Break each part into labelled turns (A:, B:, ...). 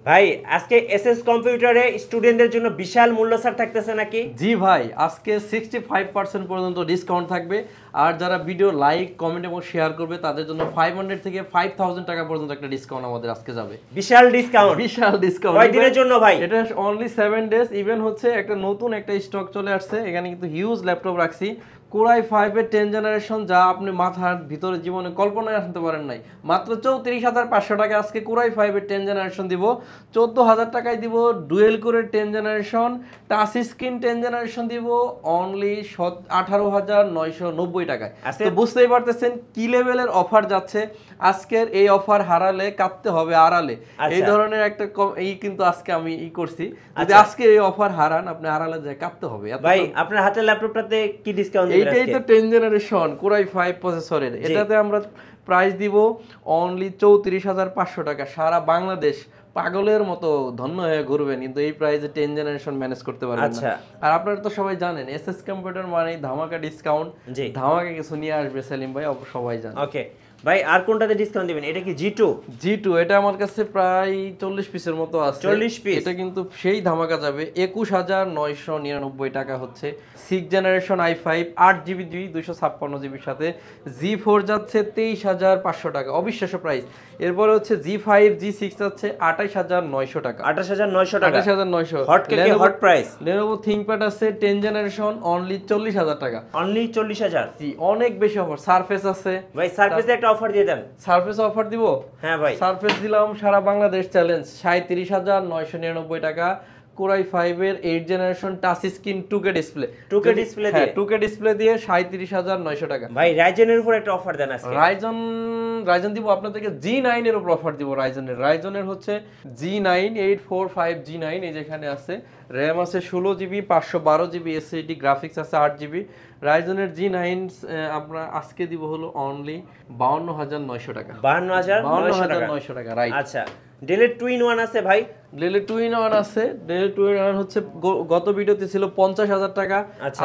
A: ভাই আজকে এসএস কম্পিউটারে স্টুডেন্টদের জন্য বিশাল মূল্য ছাড় থাকতেছে নাকি?
B: জি ভাই, আজকে 65% পর্যন্ত ডিসকাউন্ট থাকবে। আর যারা ভিডিও লাইক, কমেন্ট এবং শেয়ার করবে তাদের জন্য 500 থেকে 5000 টাকা পর্যন্ত একটা ডিসকাউন্ট আমাদের আজকে যাবে।
A: বিশাল ডিসকাউন্ট।
B: বিশাল ডিসকাউন্ট।
A: কয় দিনের জন্য ভাই?
B: এটা অনলি 7 ডেজ। ইভেন হচ্ছে একটা নতুন একটা স্টক চলে আসছে। এখানে কিন্তু হিউজ ল্যাপটপ রাখছি। কোরাই 5 এর 10 জেনারেশন, যা আপনি মাথার ভিতরে জীবনে কল্পনায় আনতে পারেন নাই। মাত্র 34500 টাকা আজকে কোরাই 5 এর 10 জেনারেশন দিব। 14000 টাকায় দিব ডুয়েল কোরের 10 জেনারেশন, টাচ স্ক্রিন 10 জেনারেশন দিব অনলি 18990 টাকায়। তো বুঝতেই পারতেছেন কি লেভেলের অফার যাচ্ছে। আজকের এই অফার হারালে কাঁদতে হবে আড়ালে। এই ধরনের একটা এই কিন্তু আজকে আমি করছি। যদি আজকে এই অফার হারান, আপনি আড়ালে যায় কাঁদতে হবে।
A: ভাই আপনার হাতের ল্যাপটপটাতে কি ডিসকাউন্ট দিবেন?
B: এইটাই তো 10 জেনারেশন কোরাই 5 প্রসেসরের। এটাতে আমরা প্রাইস দিব অনলি 34500 টাকা। সারা বাংলাদেশ পাগলের মতো ধন্য হয়ে ঘুরবেন, কিন্তু এই প্রাইসে 10 জেনারেশন ম্যানেজ করতে পারবেন না। আর আপনারা তো সবাই জানেন এসএস কম্পিউটার মানে ধামাকা ডিসকাউন্ট, ধামাকা কিছু নিয়ে আসবে সেলিম ভাই, সবাই জানেন।
A: ওকে ভাই, আর কোনটাতে ডিসকাউন্ট দিবেন? এটা কি G2?
B: G2 এটা আমার কাছে প্রায় 40 পিসের মতো আছে।
A: 40 পিস?
B: এটা কিন্তু সেই ধামাকা যাবে 21999 টাকা হচ্ছে। 6 জেনারেশন i5 8GB 256GB সাথে G4 যাচ্ছে 23500 টাকা, অবিশ্বাস্য প্রাইস। এরপরে হচ্ছে G5 G6 যাচ্ছে 28900 টাকা।
A: 28900 টাকা,
B: 28900
A: হট কেকে হট প্রাইস।
B: Lenovo ThinkPad আছে 10 জেনারেশন অনলি 40000 টাকা।
A: অনলি 40000?
B: জি, অনেক বেশি অফার। সারফেস আছে
A: ভাই, সারফেসে একটা অফার দিয়ে দেন।
B: সারফেস অফার দিব?
A: হ্যাঁ ভাই।
B: সারফেস দিলাম সারা বাংলাদেশ চ্যালেঞ্জ 37999 টাকা। কোরাই 5 এর 8 generation touch screen 2K display,
A: 2K display দিয়ে?
B: 2K ডিসপ্লে দিয়ে 37900 টাকা।
A: ভাই রাইজেনের উপর একটা অফার দেন আজকে।
B: রাইজন দিব আপনাদেরকে G9 এর উপর অফার দিব। রাইজনের হচ্ছে G9 845 G9, এই যেখানে আছে। র‍্যাম আছে 16GB, 512GB এসএসডি, গ্রাফিক্স আছে 8GB। রাইজনের G9 আমরা আজকে দিব হলো অনলি 52900 টাকা।
A: 52900
B: টাকা, রাইট।
A: আচ্ছা, ডেলের 2-in-1 আছে ভাই?
B: ডেলের 2-in-1 আছে। ডেলের 2-in-1 হচ্ছে গত ভিডিওতে ছিল 50000 টাকা,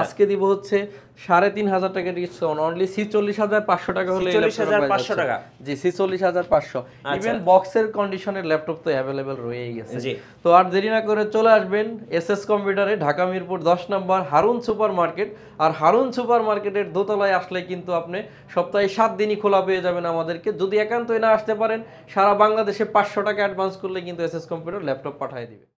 B: আজকে দিব হচ্ছে 3500 টাকা ডিসকাউন্ট অনলি 46500 টাকা হলে
A: 46500 টাকা।
B: জি, 46500। ইভেন বক্সের কন্ডিশনের ল্যাপটপ তো अवेलेबल রয়েই গেছে।
A: জি,
B: তো আর দেরি না করে চলে আসবেন এসএস কম্পিউটারে, ঢাকা মিরপুর 10 নম্বর হারুন সুপার মার্কেট। আর হারুন সুপার মার্কেটের দোতলায় আসলে কিন্তু আপনি সপ্তাহে 7 দিনই খোলা পেয়ে যাবেন আমাদেরকে। যদি একান্তই না আসতে পারেন, সারা বাংলাদেশে 500 টাকা অ্যাডভান্স করলে কিন্তু এসএস কম্পিউটার ল্যাপটপ পাঠিয়ে দিবে।